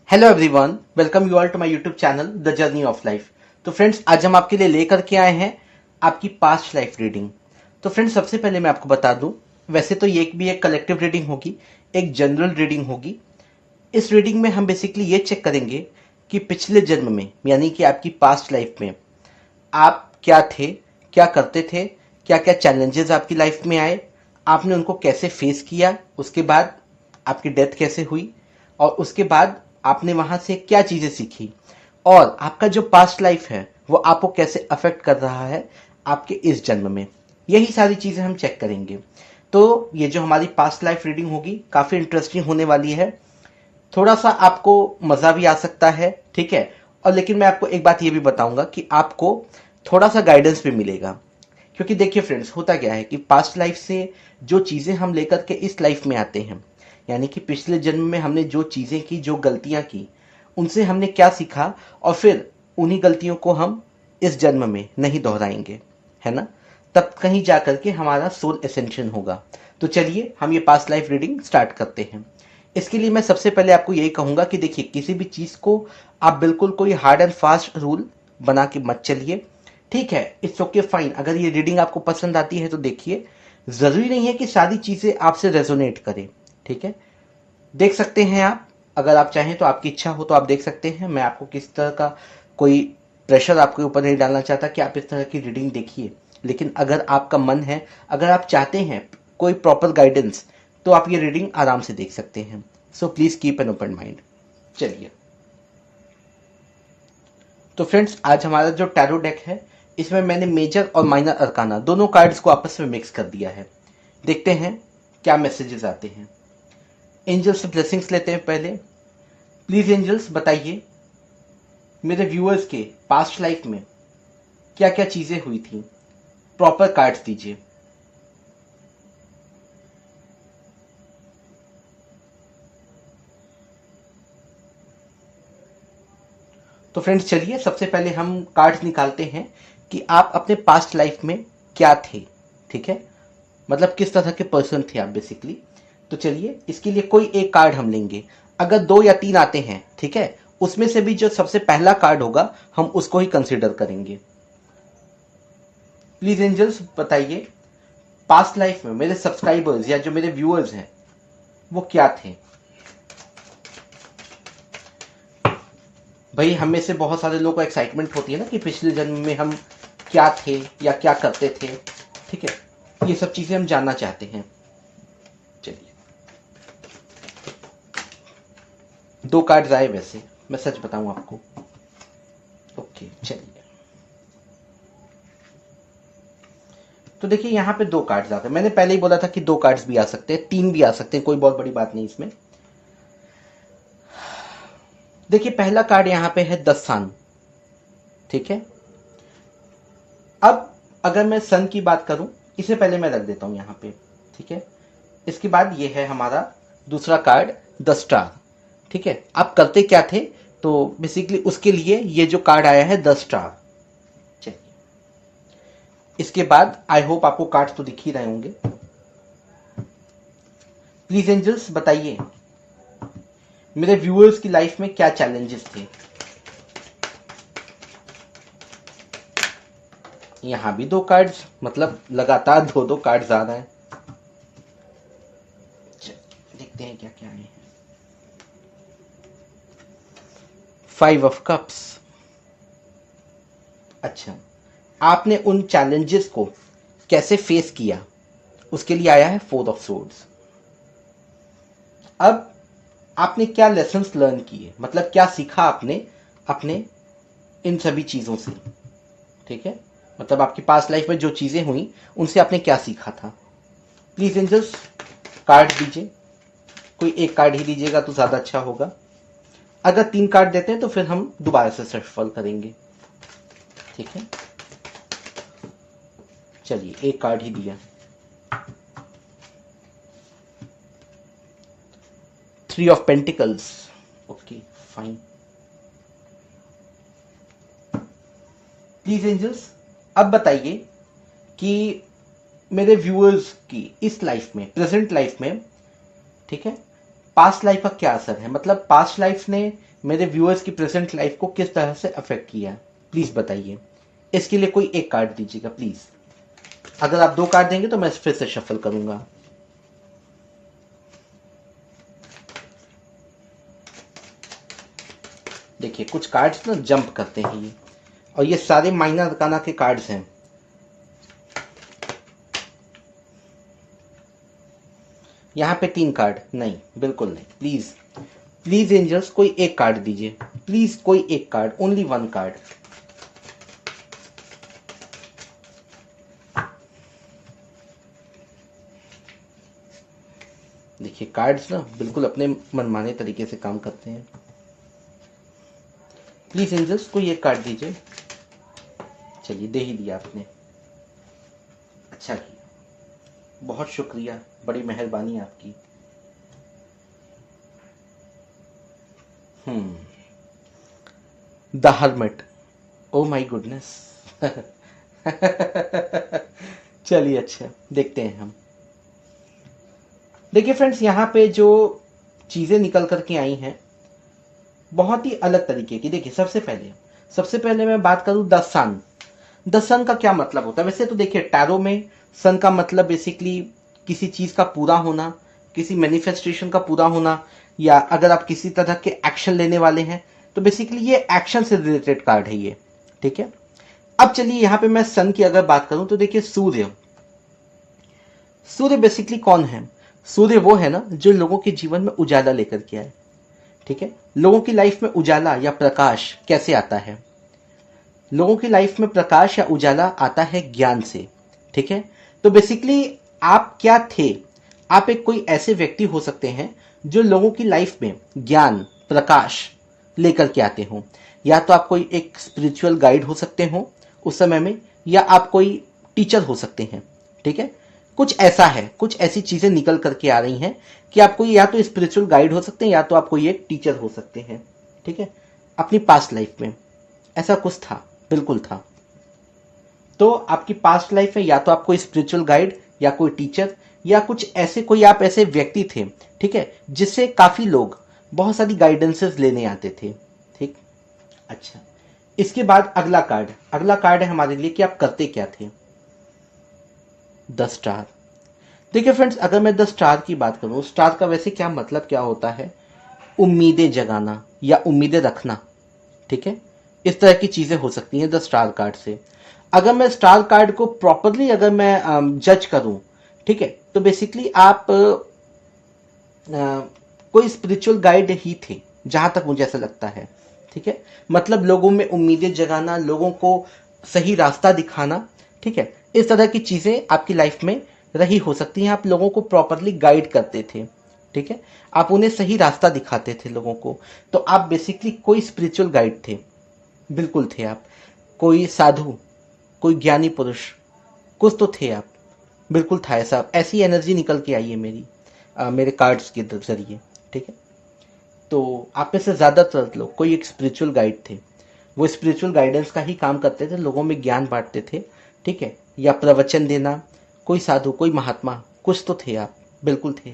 Hello everyone, welcome you all to my YouTube channel the journey of life. तो friends, आज हम आपके लिए लेकर के आए हैं आपकी पास्ट लाइफ रीडिंग। तो फ्रेंड्स, सबसे पहले मैं आपको बता दूं, वैसे तो ये भी एक कलेक्टिव रीडिंग होगी, एक जनरल रीडिंग होगी। इस रीडिंग में हम बेसिकली ये चेक करेंगे कि पिछले जन्म में, यानी कि आपकी पास्ट लाइफ में आप क्या थे, क्या करते थे, क्या क्या चैलेंजेस आपकी लाइफ में आए, आपने उनको कैसे फेस किया, उसके बाद आपकी डेथ कैसे हुई, और उसके बाद आपने वहां से क्या चीजें सीखी, और आपका जो पास्ट लाइफ है वो आपको कैसे अफेक्ट कर रहा है आपके इस जन्म में। यही सारी चीजें हम चेक करेंगे। तो ये जो हमारी पास्ट लाइफ रीडिंग होगी काफी इंटरेस्टिंग होने वाली है। थोड़ा सा आपको मजा भी आ सकता है, ठीक है। और लेकिन मैं आपको एक बात ये भी बताऊंगा कि आपको थोड़ा सा गाइडेंस भी मिलेगा, क्योंकि देखिए फ्रेंड्स, होता क्या है कि पास्ट लाइफ से जो चीजें हम लेकर के इस लाइफ में आते हैं, यानी कि पिछले जन्म में हमने जो चीजें की, जो गलतियां की, उनसे हमने क्या सीखा, और फिर उन्हीं गलतियों को हम इस जन्म में नहीं दोहराएंगे, है ना। तब कहीं जाकर के हमारा सोल एसेंशन होगा। तो चलिए हम ये पास्ट लाइफ रीडिंग स्टार्ट करते हैं। इसके लिए मैं सबसे पहले आपको यही कहूंगा कि देखिए, किसी भी चीज को आप बिल्कुल कोई हार्ड एंड फास्ट रूल बना के मत चलिए, ठीक है। It's okay, fine. अगर ये रीडिंग आपको पसंद आती है तो देखिए, जरूरी नहीं है कि सारी चीजें आपसे रेजोनेट करें, ठीक है। देख सकते हैं आप, अगर आप चाहें तो, आपकी इच्छा हो तो आप देख सकते हैं। मैं आपको किस तरह का कोई प्रेशर आपके ऊपर नहीं डालना चाहता कि आप इस तरह की रीडिंग देखिए, लेकिन अगर आपका मन है, अगर आप चाहते हैं कोई प्रॉपर गाइडेंस, तो आप ये रीडिंग आराम से देख सकते हैं। So please keep an open mind. चलिए, तो फ्रेंड्स, आज हमारा जो टैरो डेक है, इसमें मैंने मेजर और माइनर अरकाना दोनों कार्ड्स को आपस में मिक्स कर दिया है। देखते हैं क्या मैसेजेस आते हैं। एंजल्स से ब्लेसिंग्स लेते हैं पहले। प्लीज एंजल्स, बताइए मेरे व्यूअर्स के पास्ट लाइफ में क्या क्या चीजें हुई थी। प्रॉपर कार्ड्स दीजिए। तो फ्रेंड्स, चलिए सबसे पहले हम कार्ड्स निकालते हैं कि आप अपने पास्ट लाइफ में क्या थे, ठीक है। मतलब किस तरह के पर्सन थे आप बेसिकली। तो चलिए, इसके लिए कोई एक कार्ड हम लेंगे। अगर 2 या 3 आते हैं, ठीक है, उसमें से भी जो सबसे पहला कार्ड होगा हम उसको ही कंसीडर करेंगे। प्लीज एंजल्स, बताइए पास्ट लाइफ में मेरे सब्सक्राइबर्स या जो मेरे व्यूअर्स हैं वो क्या थे। भाई, हम में से बहुत सारे लोगों को एक्साइटमेंट होती है ना कि पिछले जन्म में हम क्या थे या क्या करते थे, ठीक है। ये सब चीजें हम जानना चाहते हैं। चलिए, 2 कार्ड्स आए वैसे, मैं सच बताऊं आपको। ओके, चलिए। तो देखिए, यहाँ पे 2 कार्ड्स आते हैं। मैंने पहले ही बोला था कि 2 कार्ड्स भी आ सकते हैं, 3 भी आ सकते हैं, कोई बहुत बड़ी बात नहीं इसमें। देखिए, पहला कार्ड यहाँ पे है 10 सन, ठीक है। अब अगर मैं सन की बात करूं, इसे पहले मैं रख देता हूं यहाँ पे, ठीक है। इसके बाद ये है हमारा दूसरा कार्ड 10 स्टार, ठीक है। आप करते क्या थे, तो बेसिकली उसके लिए ये जो कार्ड आया है 10 स्टार। चलिए, इसके बाद आई होप आपको कार्ड्स तो दिख ही रहे होंगे। प्लीज एंजल्स, बताइए मेरे व्यूअर्स की लाइफ में क्या चैलेंजेस थे। यहां भी 2 कार्ड्स, मतलब लगातार 2 कार्ड्स आ रहे हैं। देखते हैं क्या क्या है। 5 ऑफ कप्स। अच्छा, आपने उन चैलेंजेस को कैसे फेस किया, उसके लिए आया है 4 ऑफ सोर्ड्स। अब आपने क्या लेसन्स लर्न किए, मतलब क्या सीखा आपने अपने इन सभी चीजों से, ठीक है। मतलब आपकी पास्ट लाइफ में जो चीजें हुई उनसे आपने क्या सीखा था। प्लीज एंजल्स, कार्ड दीजिए। कोई एक कार्ड ही दीजिएगा तो ज्यादा अच्छा होगा। अगर 3 कार्ड देते हैं तो फिर हम दोबारा से शफल करेंगे, ठीक है। चलिए, एक कार्ड ही दिया। 3 of pentacles. Okay, fine. Please angels, अब बताइए कि मेरे व्यूअर्स की इस लाइफ में, प्रेजेंट लाइफ में, ठीक है, पास्ट लाइफ का क्या असर है। मतलब पास्ट लाइफ ने मेरे व्यूअर्स की प्रेजेंट लाइफ को किस तरह से अफेक्ट किया, प्लीज बताइए। इसके लिए कोई एक कार्ड दीजिएगा प्लीज। अगर आप 2 कार्ड देंगे तो मैं फिर से शफल करूंगा। देखिए कुछ कार्ड्स ना जंप करते हैं ये, और ये सारे माइनर अरकाना के कार्ड्स हैं। यहाँ पे 3 कार्ड नहीं, बिल्कुल नहीं। प्लीज प्लीज एंजल्स कोई एक कार्ड दीजिए, प्लीज कोई एक कार्ड, ओनली 1 कार्ड। देखिए कार्ड्स ना बिल्कुल अपने मनमाने तरीके से काम करते हैं। प्लीज एंजल्स कोई एक कार्ड दीजिए। चलिए दे ही दिया आपने, अच्छा किया, बहुत शुक्रिया, बड़ी मेहरबानी आपकी। The hermit, oh my goodness. चलिए अच्छा देखते हैं हम। देखिए फ्रेंड्स, यहाँ पे जो चीजें निकल करके आई हैं बहुत ही अलग तरीके की। देखिए सबसे पहले मैं बात करूं द सन। द सन का क्या मतलब होता है? वैसे तो देखिए टैरो में सन का मतलब बेसिकली किसी चीज का पूरा होना, किसी मैनिफेस्टेशन का पूरा होना, या अगर आप किसी तरह के एक्शन लेने वाले हैं तो बेसिकली ये एक्शन से रिलेटेड कार्ड है ये, ठीक है। अब चलिए यहाँ पे मैं सन की अगर बात करूं तो देखिए सूर्य बेसिकली कौन है? सूर्य वो है ना जो लोगों के जीवन में उजाला लेकर के आए, ठीक है। लोगों की लाइफ में उजाला या प्रकाश कैसे आता है? लोगों की लाइफ में प्रकाश या उजाला आता है ज्ञान से, ठीक है। तो बेसिकली आप क्या थे? आप एक कोई ऐसे व्यक्ति हो सकते हैं जो लोगों की लाइफ में ज्ञान, प्रकाश लेकर के आते हो। या तो आप कोई एक स्पिरिचुअल गाइड हो सकते हो उस समय में, या आप कोई टीचर हो सकते हैं, ठीक है। कुछ ऐसा है, कुछ ऐसी चीजें निकल करके आ रही हैं कि आप कोई या तो स्पिरिचुअल गाइड हो सकते हैं या तो आप कोई एक टीचर हो सकते हैं, ठीक है। अपनी पास्ट लाइफ में ऐसा कुछ था, बिल्कुल था। तो आपकी पास्ट लाइफ में या तो आप कोई स्पिरिचुअल गाइड या कोई टीचर या कुछ ऐसे कोई आप ऐसे व्यक्ति थे, ठीक है, जिससे काफी लोग बहुत सारी गाइडेंसेस लेने आते थे, ठीक। अच्छा, इसके बाद अगला कार्ड है हमारे लिए कि आप करते क्या थे। The star. देखिए फ्रेंड्स, अगर मैं द स्टार की बात करूं, स्टार का वैसे क्या मतलब क्या होता है? उम्मीदें जगाना या उम्मीदें रखना, ठीक है। इस तरह की चीजें हो सकती हैं द स्टार कार्ड से। अगर मैं स्टार कार्ड को प्रॉपरली अगर मैं जज करूं, ठीक है, तो बेसिकली आप कोई स्पिरिचुअल गाइड ही थे जहां तक मुझे ऐसा लगता है, ठीक है। मतलब लोगों में उम्मीदें जगाना, लोगों को सही रास्ता दिखाना, ठीक है, इस तरह की चीजें आपकी लाइफ में रही हो सकती हैं। आप लोगों को प्रॉपरली गाइड करते थे, ठीक है, आप उन्हें सही रास्ता दिखाते थे लोगों को। तो आप बेसिकली कोई स्पिरिचुअल गाइड थे, बिल्कुल थे आप। कोई साधु, कोई ज्ञानी पुरुष, कुछ तो थे आप, बिल्कुल था ऐसा। ऐसी एनर्जी निकल के आई है मेरे कार्ड्स के जरिए, ठीक है। तो आप में से ज्यादातर लोग कोई एक स्पिरिचुअल गाइड थे, वो स्पिरिचुअल गाइडेंस का ही काम करते थे, लोगों में ज्ञान बांटते थे, ठीक है, या प्रवचन देना। कोई साधु, कोई महात्मा, कुछ तो थे आप, बिल्कुल थे।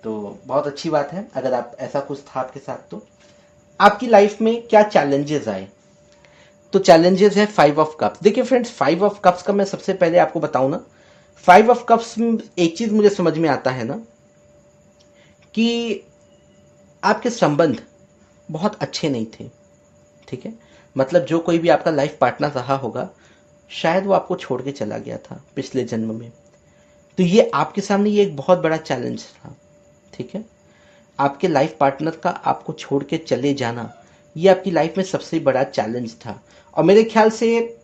तो बहुत अच्छी बात है अगर आप ऐसा कुछ था आपके साथ। तो आपकी लाइफ में क्या चैलेंजेस आए? तो चैलेंजेस है 5 ऑफ कप्स। देखिए फ्रेंड्स, 5 ऑफ कप्स का मैं सबसे पहले आपको बताऊं ना, 5 ऑफ कप्स में एक चीज मुझे समझ में आता है ना कि आपके संबंध बहुत अच्छे नहीं थे, ठीक है। मतलब जो कोई भी आपका लाइफ पार्टनर रहा होगा, शायद वो आपको छोड़ के चला गया था पिछले जन्म में। तो ये आपके सामने ये एक बहुत बड़ा चैलेंज था, ठीक है। आपके लाइफ पार्टनर का आपको छोड़ के चले जाना, ये आपकी लाइफ में सबसे बड़ा चैलेंज था। और मेरे ख्याल से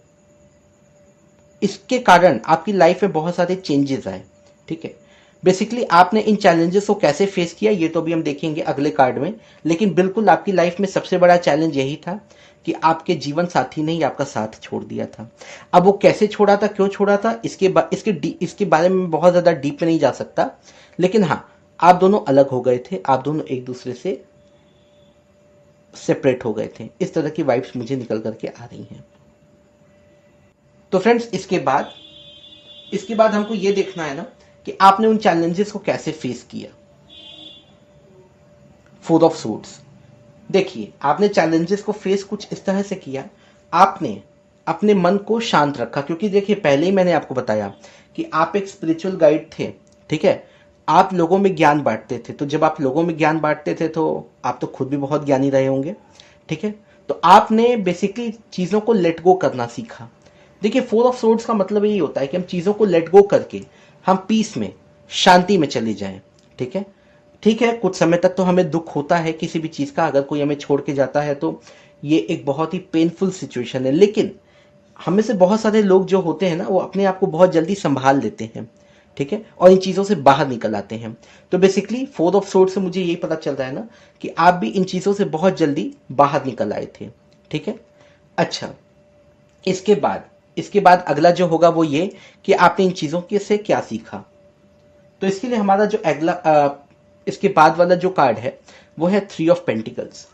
इसके कारण आपकी लाइफ में बहुत सारे चेंजेस आए, ठीक है। बेसिकली आपने इन चैलेंजेस को कैसे फेस किया ये तो भी हम देखेंगे अगले कार्ड में, लेकिन बिल्कुल आपकी लाइफ में सबसे बड़ा चैलेंज यही था कि आपके जीवन साथी ने ही आपका साथ छोड़ दिया था। अब वो कैसे छोड़ा था, क्यों छोड़ा था, इसके बारे में बहुत ज्यादा डीप में नहीं जा सकता, लेकिन हाँ, आप दोनों अलग हो गए थे, आप दोनों एक दूसरे से सेपरेट हो गए थे। इस तरह की वाइब्स मुझे निकल करके आ रही हैं। तो फ्रेंड्स, इसके बाद हमको ये देखना है ना कि आपने उन चैलेंजेस को कैसे फेस किया। 4 ऑफ सूट्स। देखिए, आपने चैलेंजेस को फेस कुछ इस तरह से किया, आपने अपने मन को शांत रखा, क्योंकि देखिए पहले ही मैंने आपको बताया कि आप एक स्पिरिचुअल गाइड थे, ठीक है। आप लोगों में ज्ञान बांटते थे, तो जब आप लोगों में ज्ञान बांटते थे तो आप तो खुद भी बहुत ज्ञानी रहे होंगे, ठीक है। तो आपने बेसिकली चीज़ों को लेट गो करना सीखा। देखिए, फोर ऑफ सोर्ड्स का मतलब यही होता है कि हम चीज़ों को लेट गो करके हम पीस में, शांति में चले जाएं, ठीक है। ठीक है, कुछ समय तक तो हमें दुख होता है किसी भी चीज़ का, अगर कोई हमें छोड़ के जाता है तो ये एक बहुत ही पेनफुल सिचुएशन है, लेकिन हमें से बहुत सारे लोग जो होते हैं ना, वो अपने आप को बहुत जल्दी संभाल लेते हैं, ठीक है, और इन चीज़ों से बाहर निकल आते हैं। तो बेसिकली फोर ऑफ सोर्ड से मुझे यही पता चल रहा है ना कि आप भी इन चीज़ों से बहुत जल्दी बाहर निकल आए थे, ठीक है। अच्छा, इसके बाद अगला जो होगा वो ये कि आपने इन चीज़ों के से क्या सीखा। तो इसके लिए हमारा जो अगला इसके बाद वाला जो कार्ड है वो है थ्री ऑफ पेंटिकल्स।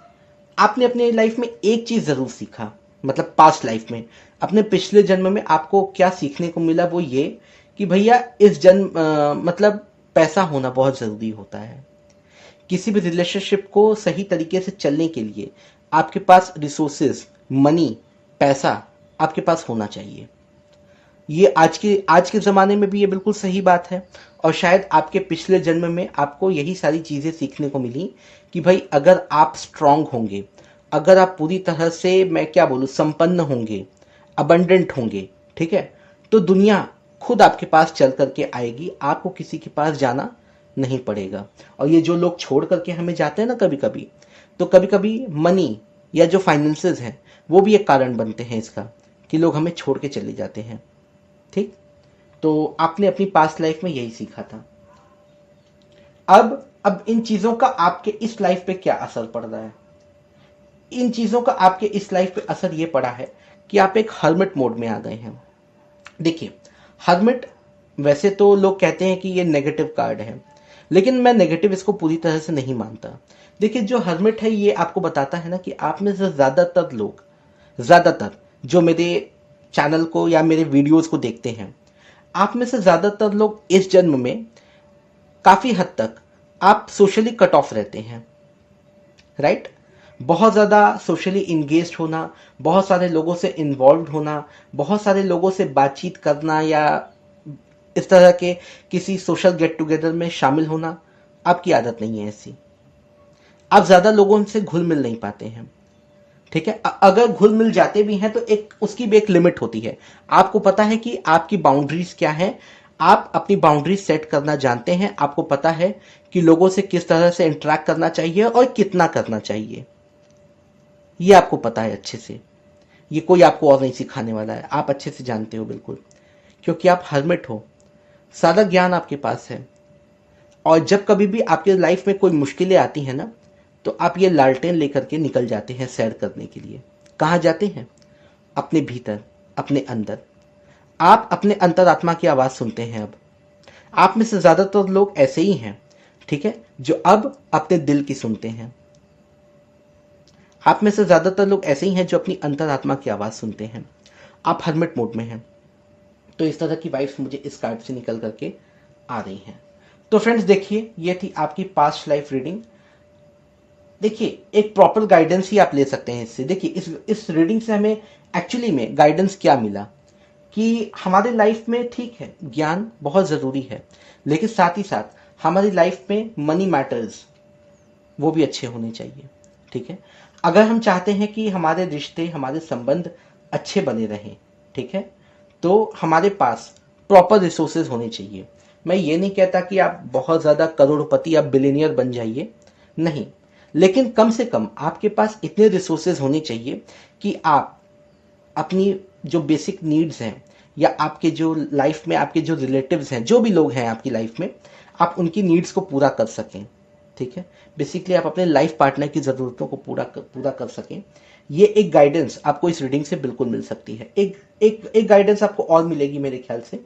आपने अपने लाइफ में एक चीज जरूर सीखा, मतलब पास्ट लाइफ में, अपने पिछले जन्म में आपको क्या सीखने को मिला, वो ये कि भैया इस जन्म मतलब पैसा होना बहुत जरूरी होता है। किसी भी रिलेशनशिप को सही तरीके से चलने के लिए आपके पास रिसोर्सेज, मनी, पैसा आपके पास होना चाहिए। ये आज के ज़माने में भी ये बिल्कुल सही बात है, और शायद आपके पिछले जन्म में आपको यही सारी चीज़ें सीखने को मिली कि भाई अगर आप स्ट्रांग होंगे, अगर आप पूरी तरह से, मैं क्या बोलूँ, संपन्न होंगे, अबंडेंट होंगे, ठीक है, तो दुनिया खुद आपके पास चल करके आएगी, आपको किसी के पास जाना नहीं पड़ेगा। और ये जो लोग छोड़ करके हमें जाते हैं ना कभी कभी, तो कभी कभी मनी या जो फाइनेंसेस हैं वो भी एक कारण बनते हैं इसका, कि लोग हमें छोड़ के चले जाते हैं, ठीक। तो आपने अपनी पास्ट लाइफ में यही सीखा था। अब इन चीजों का आपके इस लाइफ पे क्या असर पड़ रहा है। इन चीजों का आपके इस लाइफ पे असर ये पड़ा है कि आप एक हर्मिट मोड में आ गए हैं। देखिए, हर्मिट, वैसे तो लोग कहते हैं कि ये नेगेटिव कार्ड है, लेकिन मैं नेगेटिव इसको पूरी तरह से नहीं मानता। देखिए, जो हर्मिट है ये आपको बताता है ना कि आप में से ज्यादातर जो मेरे चैनल को या मेरे वीडियोस को देखते हैं, आप में से ज्यादातर लोग इस जन्म में काफी हद तक आप सोशली कट ऑफ रहते हैं, राइट। बहुत ज्यादा सोशली इंगेज्ड होना, बहुत सारे लोगों से इन्वॉल्व होना, बहुत सारे लोगों से बातचीत करना या इस तरह के किसी सोशल गेट टुगेदर में शामिल होना आपकी आदत नहीं है ऐसी। आप ज्यादा लोगों से घुल मिल नहीं पाते हैं, ठीक है। अगर घुल मिल जाते भी हैं तो एक उसकी भी एक लिमिट होती है। आपको पता है कि आपकी बाउंड्रीज क्या है, आप अपनी बाउंड्रीज सेट करना जानते हैं, आपको पता है कि लोगों से किस तरह से इंटरेक्ट करना चाहिए और कितना करना चाहिए, ये आपको पता है अच्छे से। ये कोई आपको और नहीं सिखाने वाला है, आप अच्छे से जानते हो बिल्कुल, क्योंकि आप हर्मिट हो, सारा ज्ञान आपके पास है। और जब कभी भी आपके लाइफ में कोई मुश्किलें आती हैं ना, तो आप ये लालटेन लेकर के निकल जाते हैं सैर करने के लिए। कहाँ जाते हैं? अपने भीतर, अपने अंदर। आप अपने अंतरात्मा की आवाज़ सुनते हैं। अब आप में से ज़्यादातर लोग ऐसे ही हैं, ठीक है, जो अब अपने दिल की सुनते हैं। आप में से ज़्यादातर लोग ऐसे ही हैं जो अपनी अंतरात्मा की आवाज़ सुनते हैं। आप हर्मिट मोड में हैं। तो इस तरह की वाइब्स मुझे इस कार्ड से निकल करके आ रही हैं। तो फ्रेंड्स देखिए, ये थी आपकी पास्ट लाइफ रीडिंग। देखिए, एक प्रॉपर गाइडेंस ही आप ले सकते हैं इससे। देखिए, इस रीडिंग से हमें एक्चुअली में गाइडेंस क्या मिला कि हमारे लाइफ में, ठीक है, ज्ञान बहुत ज़रूरी है, लेकिन साथ ही साथ हमारी लाइफ में मनी मैटर्स वो भी अच्छे होने चाहिए, ठीक है। अगर हम चाहते हैं कि हमारे रिश्ते, हमारे संबंध अच्छे बने रहें, ठीक है, तो हमारे पास प्रॉपर रिसोर्सेज होने चाहिए। मैं ये नहीं कहता कि आप बहुत ज़्यादा करोड़पति या बिलियनियर बन जाइए, नहीं, लेकिन कम से कम आपके पास इतने रिसोर्सेज होने चाहिए कि आप अपनी जो बेसिक नीड्स हैं, या आपके जो लाइफ में आपके जो रिलेटिव्स हैं, जो भी लोग हैं आपकी लाइफ में, आप उनकी नीड्स को पूरा कर सकें, ठीक है। बेसिकली आप अपने लाइफ पार्टनर की ज़रूरतों को पूरा कर सकें। ये एक गाइडेंस आपको इस रीडिंग से बिल्कुल मिल सकती है। एक गाइडेंस आपको और मिलेगी मेरे ख्याल से,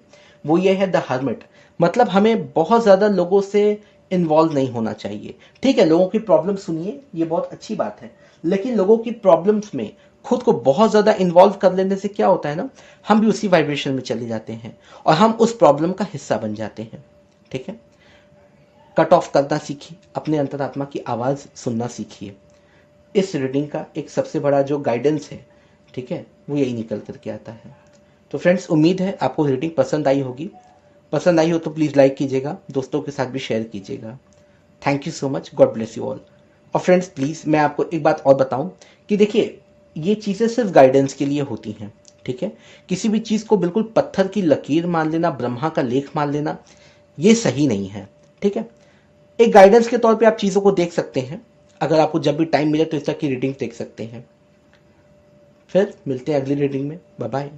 वो ये है द हर्मिट। मतलब हमें बहुत ज़्यादा लोगों से इन्वॉल्व नहीं होना चाहिए, ठीक है। लोगों की प्रॉब्लम सुनिए, ये बहुत अच्छी बात है, लेकिन लोगों की प्रॉब्लम्स में खुद को बहुत ज़्यादा इन्वॉल्व कर लेने से क्या होता है ना, हम भी उसी वाइब्रेशन में चले जाते हैं और हम उस प्रॉब्लम का हिस्सा बन जाते हैं, ठीक है। कट ऑफ करना सीखिए, अपने अंतरात्मा की आवाज़ सुनना सीखिए। इस रीडिंग का एक सबसे बड़ा जो गाइडेंस है, ठीक है, वो यही निकल करके आता है। तो फ्रेंड्स, उम्मीद है आपको रीडिंग पसंद आई होगी। पसंद आई हो तो प्लीज़ लाइक कीजिएगा, दोस्तों के साथ भी शेयर कीजिएगा। Thank you so much, God bless you all. और फ्रेंड्स, प्लीज़ मैं आपको एक बात और बताऊं कि देखिए, ये चीज़ें सिर्फ गाइडेंस के लिए होती हैं, ठीक है। किसी भी चीज़ को बिल्कुल पत्थर की लकीर मान लेना, ब्रह्मा का लेख मान लेना, ये सही नहीं है, ठीक है। एक गाइडेंस के तौर पे आप चीज़ों को देख सकते हैं। अगर आपको जब भी टाइम मिले तो इस तरह की रीडिंग देख सकते हैं। फिर मिलते हैं अगली रीडिंग में। Bye bye.